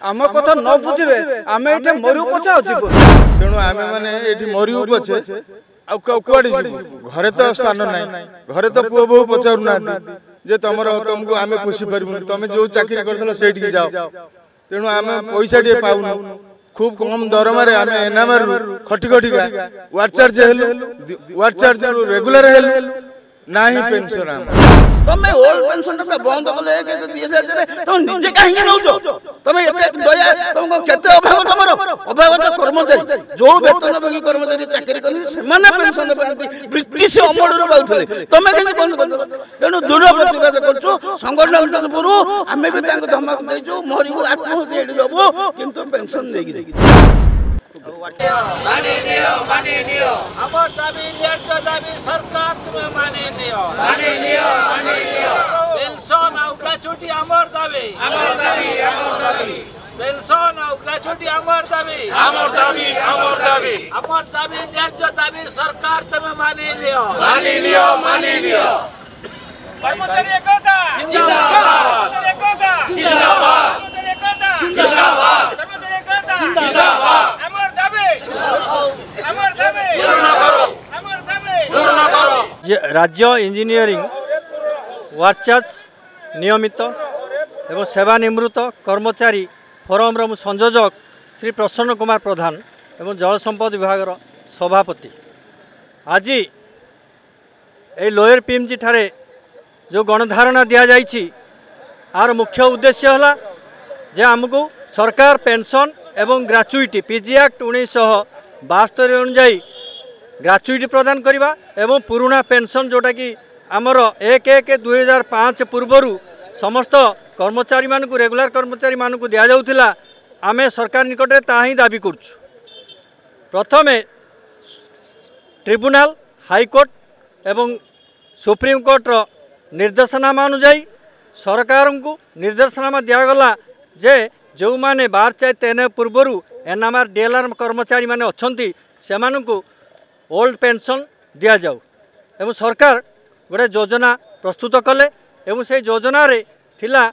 आम कथा न बुझे आम ये मरु पचा तेणु आम मैंने ये मरु पचे कड़े घरे तो स्थान ना घरे तो पुओ बहु पचारू ना जे तुम तुमको आम पोषि पार्बन तुम जो चाकरी कर से जाओ तेणु आम पैसा टे पाऊन खूब कम दरमार आम एनआमआर खटी खटिका ward charge ward charge regular ना ही पेंशन आम तुम ओल्ड पेंशन बंद कले तुम निजे कहीं नौ तुम दया तुमको केते अभाव तुम अभाव कर्मचारी जो वेतनभोगी कर्मचारी चाकरी करने पेंशन ब्रिटिश अमल पाते तुम कहीं बंद कर तेणु दृढ़ प्रतिवाद कर संगठन तरफ आम भी धमक देचु मरबू आत्महत्या देबू किंतु पेंशन देगी सरकार तुम्हें माने पेंशन ग्रेचुटी आमर दाबी पेंशन ग्रेचुटी आमर दाबी न्याय्य दाबी सरकार तुम्हें माने कर्मचारी एकता जिंदाबाद राज्य इंजीनियरिंग वार्चाज नियमित एवं सेवानिवृत्त कर्मचारी फोरम संयोजक श्री प्रसन्न कुमार प्रधान एवं जल संपद विभाग सभापति आज ये लोयर पीएमजी ठारे जो गणधारणा दि जाइछि आर मुख्य उद्देश्य है जे आमको सरकार पेंशन एवं ग्रेचुटी पीजी एक्ट 1972 अनुजाई ग्रेचुटी प्रदान करवा एवं पुराना पेंशन जोटा कि आमर 1/1/2005 पूर्वर समस्त कर्मचारी मानक रेगुलर कर्मचारी मानक दि जाउथिला आमे सरकार निकट में ताही दाबी करछु। प्रथमे ट्रिब्यूनल हाईकोर्ट एवं सुप्रीम कोर्ट रो निर्देशनामा अनुजाई सरकार को निर्देशनामा दिगला जे जो माने 12/3 पूर्वर एनआमआर डीएलआर कर्मचारी माने अछंती सेमानकु ओल्ड पेंशन दिया जाऊ एवं सरकार गोटे योजना प्रस्तुत कले एवं से योजना रे थिला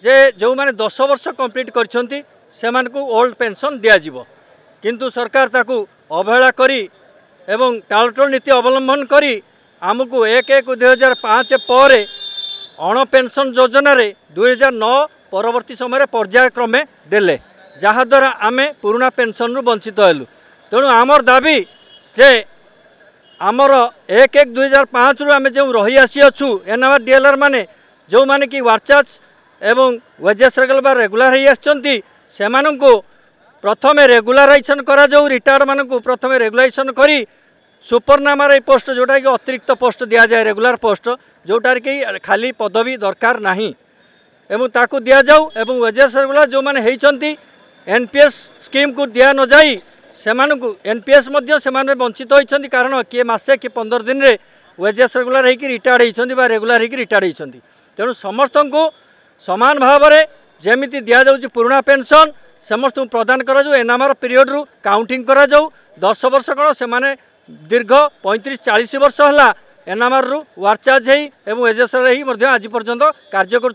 जे जो माने 10 वर्ष कंप्लीट करछंती सेमानकु ओल्ड पेंशन दिया जिवो किंतु सरकार ताकू अवहेला करी एवं टालटोल नीति अवलंबन करी आमको 1/1/2005 पर अण पेंशन योजना रे 2009 परवर्ती समय पर्यायक्रमे देले जहाद्वारा आमे पुराना पेंशन रु वंचित हेलु। तेणु आमर दाबी जे आमर 1/1/2005 रु आमे जो रही आसी अच्छु एनआमआर डीएलआर माने जो माने कि वार्चाज एवं वेजेस रेगुलर ही आछंती सेमानंको प्रथमे रेगुलाराइजेशन करा जाऊ रिटायर्ड मानक प्रथमे रेगुलाइजेशन करी सुपरनामार पोस्ट जोटा कि अतिरिक्त पोस्ट दि जाए रेगुलर पोस्ट जोटार कि खाली पदवी दरकार नहीं एवं ताकू दिया जाऊ एवं वेजेस रेगुलर जो माने हेइचंती एनपीएस स्कीम को दिया न जाई सेमानकु एनपीएस मध्य सेमाने वंचित होइचंती कारण किए मासे कि 15 दिन रे वेजेस रेगुलर हेकि रिटायर्ड होइचंती बा रेगुलर हेकि रिटायर्ड होइचंती। तेणु समस्त को समान भाव में जेमिति दिया जाउची पुराना पेंशन समस्त प्रदान करा जाऊ एनआमआर पीरियड रु काउंटिंग करा जाऊ 10 वर्ष कण से माने दीर्घ 35-40 वर्ष है एनआमआर रु वार्चाज एवं एजेसर ही आज पर्यंत कार्य कर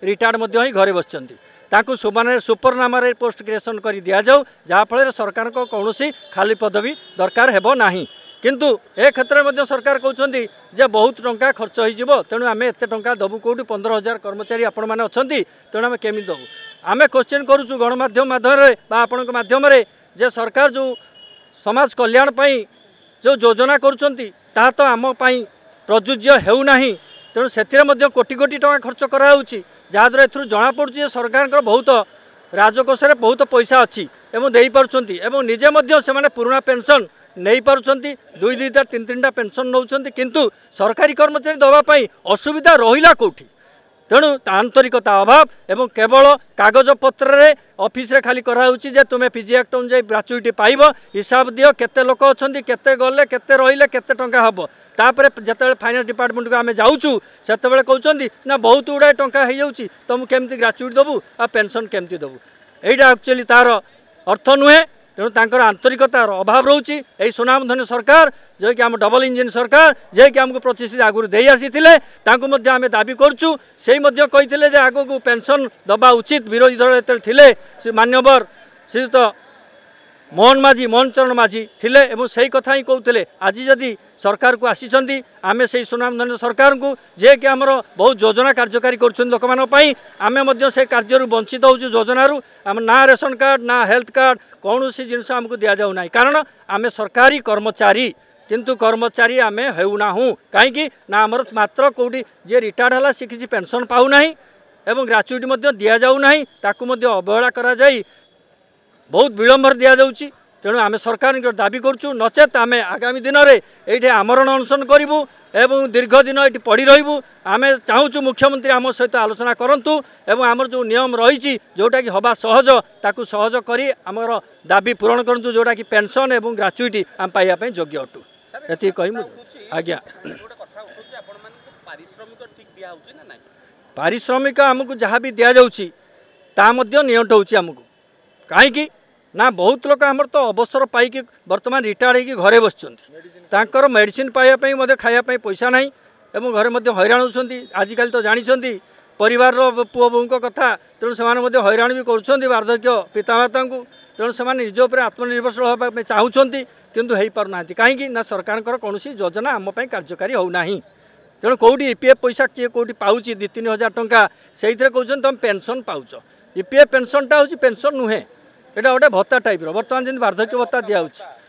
रिटायर्ड ही घरे बसचंती ताकू सुपरनामार पोस्ट क्रिएशन कर दि जाऊ जहाँफल सरकार को कौन खाली पदवी दरकार हेबो नाही किंतु ए क्षेत्र में सरकार कहते जे बहुत टंका खर्च हो तेणु आम एत टा दबू कौटी 15,000 कर्मचारी आपण मैंने अच्छा तेणु आम केमी दबू आम क्वेश्चन करुचु गणमाध्यम माध्यम आपण माध्यम जे सरकार जो समाज कल्याण पाई जो योजना करुँच तो आम प्रযোज्य हेउना तेणु से कोटी कोटी टंका खर्च कराऊँच जहाँद्वारा एथुर जना पड़ुछि सरकार बहुत राजकोष में बहुत पैसा अच्छी एवं दे पारुछंती एवं निजे मध्य से माने पुराना पेंशन नहीं पारुछंती 2-2टा 3-3टा पेंशन नौछंती किंतु सरकारी कर्मचारी दवापाई असुविधा रहिला कोठी तेणु आंतरिकता अभाव एवं केवल कागज पत्र रे ऑफिस रे खाली कराउछि जे तुमे पीजी एक्ट अनुसार ग्रेचुटी पाइबो हिसाब दियो केते लोक अछंती केते गले केते रहिले केते टंका हबो तापर जते फाइनेंस डिपार्टमेंट को आमे जाउछु सेते बेले कहउछंती ना बहुत उडा टंका हे जाउछि तुम केमति ग्रेचुटी दबु आ पेंशन केमति दबु एटा एक्चुअली तार अर्थ नुहे तेणु तांकर आंतरिकतार अभाव रोचे यही सुनामधन्य सरकार जे कि आम डबल इंजिन सरकार जे कि आमको प्रतिश्रुति आगुरी दे आसी आम दाबी करूँ से कही आग को पेंशन दबा उचित विरोधी दल ये मान्यवर श्रीयुत मोहन माझी मोहन चरण माझी थिले एवं सही कथा ही कहते आज जदि सरकार को आसी आमे से सुनामधन्य सरकार को जे कि आमर बहुत योजना कार्यकारी कर लोक आमे से कार्य वंचित हो योजनारू आम ना रेशन कार्ड ना हेल्थ कार्ड कौन सी जिनस आमको दि जाऊ ना कारण आमे सरकारी कर्मचारी किंतु कर्मचारी आमे होना कहीं ना आमर मात्र कौटी जे रिटायर्ड है सी किसी पेंशन पाऊना एवं ग्राच्युटी दि जाऊ ना ताकू अवहेला करा जाई बहुत विलंबर दि जाऊँगी तेणु आम सरकार दाबी करूँ नचेत आम आगामी दिन में ये आमरण अनशन करूँ एवं दीर्घ दिन ये पड़ी रही आम चाहूँ मुख्यमंत्री आम सहित आलोचना करूँ एवं आमर जो नियम रही जोटा कि हवा सहज ताकू सहज करी आमर दाबी पूरण करूँ जोटा कि पेंशन एवं ग्राच्युटी आम पाइबा योग्य अटू ये कह आज्ञा पारिश्रमिक आमको जहाँ भी दि जाऊँगी नियंट होची आमको कहीं ना बहुत लोग आमर तो अवसर पाई बर्तमान रिटायर्ड हो घरे बसर मेडिसिन पाइबापी खायापी पैसा ना एवं घरे हैरान होती आजिकल तो जानते परिवार पुओ बों कथा तेणु से हैरान भी कर वार्धक्य पितामाता को तेणु से निज उपर आत्मनिर्भरशील होगा चाहूँगी किंतु हो पारना कहीं ना सरकार कौन योजना आम कार्यकारी होना तेणु कौटी ईपीएफ पैसा किए कौटी पाँच 2-3 हजार टंका से कहते तुम पेंशन पाच ईपीएफ पेंशनटा हूँ पेंशन नुहे यहाँ गोटे भत्ता टाइप बर्तमान जमी वार्धक्य भत्ता दिया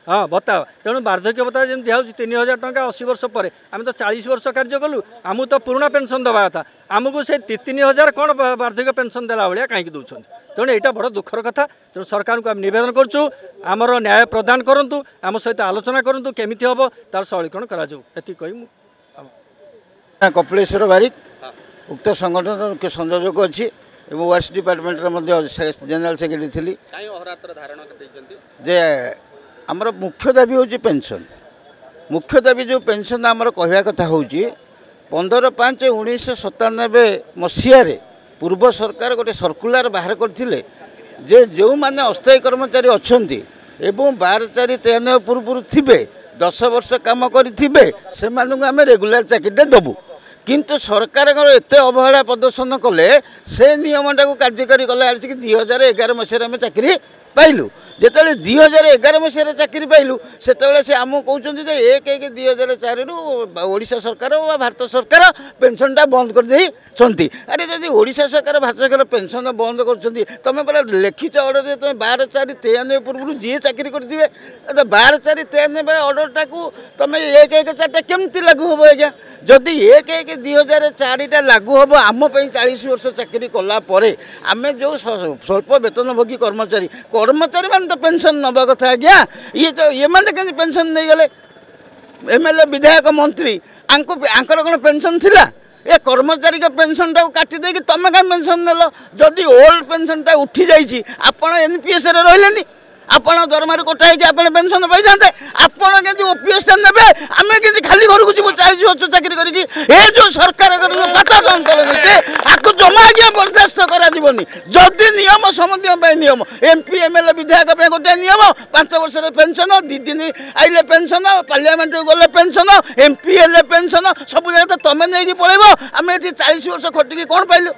हाँ भत्ता तेणु वार्धक्य भत्ता जमी दिया 3,000 टंका 80 वर्ष पर आम तो 40 वर्ष कार्य कलु आमको तो पुराना पेंशन दवा था आमको से 3,000 कौन वार्धक्य पेंशन देला भाया कहीं दूसरी तेणु यहाँ बड़ दुखर कथा तेणु सरकार को आम निवेदन करूँ आमर न्याय प्रदान करूँ आम सहित आलोचना करूँ केमी हम तार सरलीकरण कर कपिलेश्वर बारिक उक्त संगठन मुख्य संयोजक अच्छी वर्क्स डिपार्टमेंट जनरल सेक्रेटरी थी जे आमर मुख्य दाबी हूँ पेंशन मुख्य दाबी जो पेंशन आमर कहवा कथा हूँ 15/5/1997 मसीह पूर्व सरकार गोटे सर्कुलर बाहर करते जे जो माने अस्थायी कर्मचारी अच्छा एवं 12/4/93 पूर्व थे 10 वर्ष काम करेंगे से आम रेगुलर चाकरी देवु किंतु सरकार एत अवहेला प्रदर्शन कले से नियमटा को कार्यकारी कले आसिक 2011 मसीह आम चाकरी पाइलु जिते 2011 मसीह चाकरी पाइलु से आमको कहते 1/1/2004 ओडिशा सरकार व भारत सरकार पेंशनटा बंद कर देइछंती अरे जदि ओडिशा सरकार भारत सरकार पेंशन बंद कर तुम पहले लिखिच अर्डर तुम 12/4/93 पूर्व जी चाकरी करेंगे 12/4/93 अर्डरटा को तुम 1/1/4 केमती लागू हम आज्ञा जदि 1/1/2004 लागू हम आम 40 वर्ष चाकरी कलापर आम जो स्वल्प वेतनभोगी कर्मचारी मान तो पेंशन नवा कथा आज्ञा ये तो ये मैंने कहीं पेंशन नहीं गले एमएलए विधायक मंत्री आंकर कौन पेंशन थिला ए कर्मचारी का पेंशन टाक काटी देकी तुम क्या पेंशन नेल जदि ओल्ड पेंशनटा उठी जाइए आपण एनपीएस रही आपण दरमार कोटा है आप पेंशन पाई जाते आपड़ के ओपीएस ने आम के खाली घर को जीव 40 वर्ष चाकरी करके जो सरकार आपको जमा आज्ञा बर्दास्त करानी जदि नियम समझ नियम एमपी एमएलए विधायक गोटे नियम 5 वर्ष पेंशन 2 दिन आइले पेंशन पार्लियामेंट गले पेंशन एमपी एल पेंशन सब जगह तुम नहीं पड़े आम ये 40 वर्ष खटिकी कौन पाइलु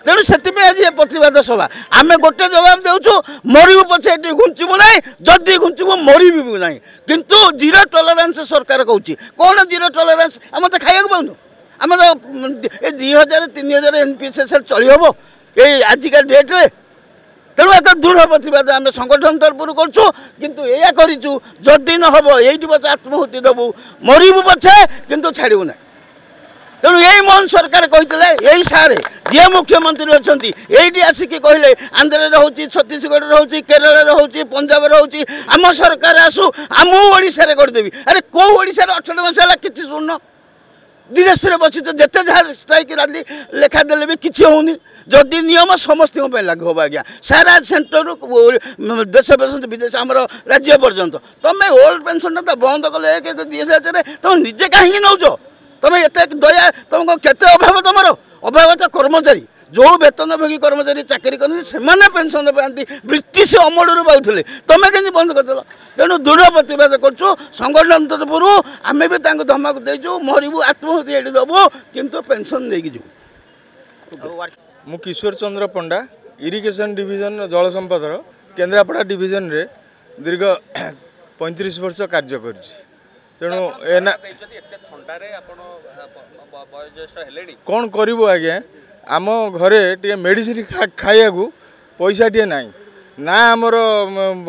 तेणु से आज ये प्रतिवाद सभा आम गोटे जवाब देचु मरबू पछे ये घुंचबू ना जदि घुंचबू मरबू ना किंतु जीरो टॉलरेंस सरकार कहूँ कौन जीरो टॉलरेंस आम तो खाया पाऊनु आम तो 2,000-3,000 एनपीएस चली हम ये आजिका डेट्रे तेणु एक दृढ़ प्रतिवाद आम संगठन तरफ करूँ या जदि न हम ये बच्चे आत्माहुति देवु मरबू पछे किंतु छाड़ू ना तेणु यही मोहन सरकार कहते यही सारे जी मुख्यमंत्री अच्छा ये आसिक कहले आंध्र हो छत्तीसगढ़ हो केरल हो पंजाब हो आम सरकार आसू आम ओडिशा करदेवी अरे कौ ओडिशा 18 मसीहा किसी शुण धीरे बसी तो जिते जहाँ स्ट्राइक रैली लेखा देले भी किसी होनी जदि नियम समस्त लागू हम आज्ञा सारा सेंटर देश विदेश आम राज्य पर्यंत तुम ओल्ड पेंशन तो बंद कले 1/1/2004 तुम निजे कहीं नौच तुम एत दया तुमको केते अभाव तुम अभाव तो कर्मचारी जो वेतनभोगी कर्मचारी चाकरी करते से पेंशन पाती ब्रिटिश अमल पाते तुम के बंद करदेल तेणु दृढ़ प्रतिवाद करूँ संगठन तरफ आम भी धमक देचु मरबू आत्महत्या ये दबू किंतु पेंशन नहीं जीव मु किशोर चंद्र पंडा इरिगेशन डिविजन जल संपदर केन्द्रापड़ा डिविजन रे दीर्घ 35 वर्ष कार्य कर तेणु एना कौन करू आज्ञा आम घरे टे मेडिसिन खाया पैसा टे ना ना आमर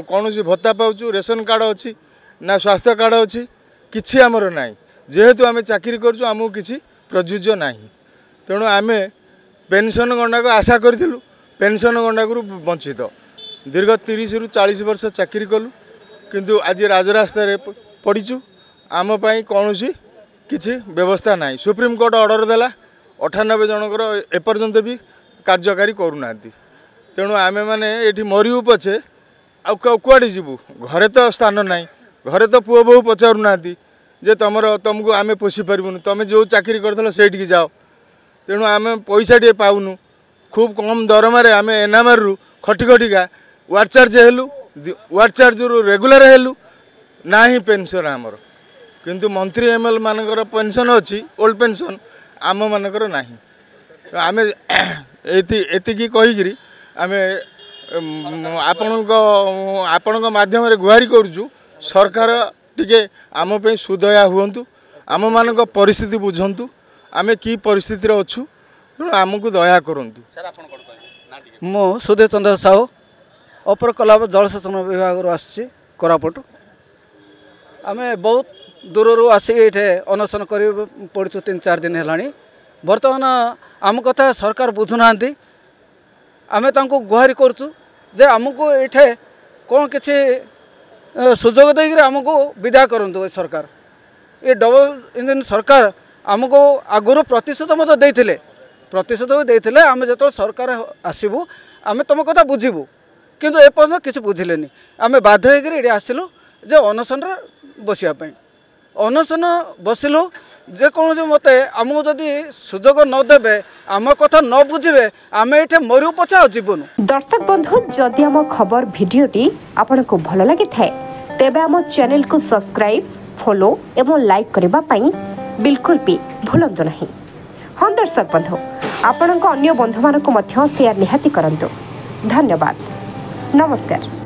कौन भत्ता पाचु रेशन कार्ड अच्छी ना स्वास्थ्य कार्ड अच्छी किसी आमर ना जेहेतु आम चाकरी करूँ आमको किसी प्रযোज्य ना तेणु आम पेंशन गंडा को आशा करूँ पेंशन गंडा को वंचित दीर्घ 30 रु 40 वर्ष चाकरी कलु किंतु आज राजरास्ता पड़ीचु आम कौन किसी व्यवस्था ना सुप्रीम कोर्ट ऑर्डर देला 98 जनकर एपर्यंत भी कार्यकारी करूना तेणु आमे माने ये मरु पछे आड़े जीवु घरे तो स्थान ना घरे तो पुओ बहु पचारूना जे तुमको आम पोषी पारूनी तुम जो चाकरी कर से जाओ तेणु आम पैसा टे पाऊनु खूब कम दरमार आम एनएमआर रु खटी खटिका वार्ड चार्ज हेलु वार्ड चार्ज रु रेगुलर हेलु ना ही पेंशन आमर किंतु मंत्री एमएल मानकर पेंशन अच्छी ओल्ड पेंशन आम मानकर ना आम एति कहीकि आम आपण माध्यम गुहारी करूँ सरकार टिके आम पे सुदया हुंतु आम मान परिस्थिति बुझंतु आम कि परिस्थिति अच्छु तेणु आमको दया करंतु। मु सुधीर चंद्र साहू अपर कलाब जलसेचन विभाग आसुची कोरापुट आम बहुत दूर आसिक ये अनशन कर पड़ू 3-4 दिन है बर्तमान आम कथा सरकार बुझुना आम गुहारी करूँ जे आमको ये कौन किसी सुजोग देकर आमको विदा करूँ सरकार ये डबल इंजन सरकार आमको आगुरी प्रतिशत मत देते प्रतिशत भी देते आम जो सरकार आसबू आम तुम कथा बुझीबू किंतु एपर्यंत किसी बुझिले आम बाध्य होकर आसिलु जे अनशन बसापी अनशन बसिलु जेकोसी मत आमको जदि सुजोग नदेबे आम कथा न बुझे आम ये मरु पछा जीवन। दर्शक बंधु जदि आम खबर भिडियोटी आपको भल लगी थाए तेबे आम चैनल को सब्सक्राइब फॉलो एवं लाइक करबा पई बिल्कुल भी भूलंतु नहीं। हाँ दर्शक बंधु आपण अन्य बंधु मानक मध्य शेयर निहाती करंतु। धन्यवाद नमस्कार।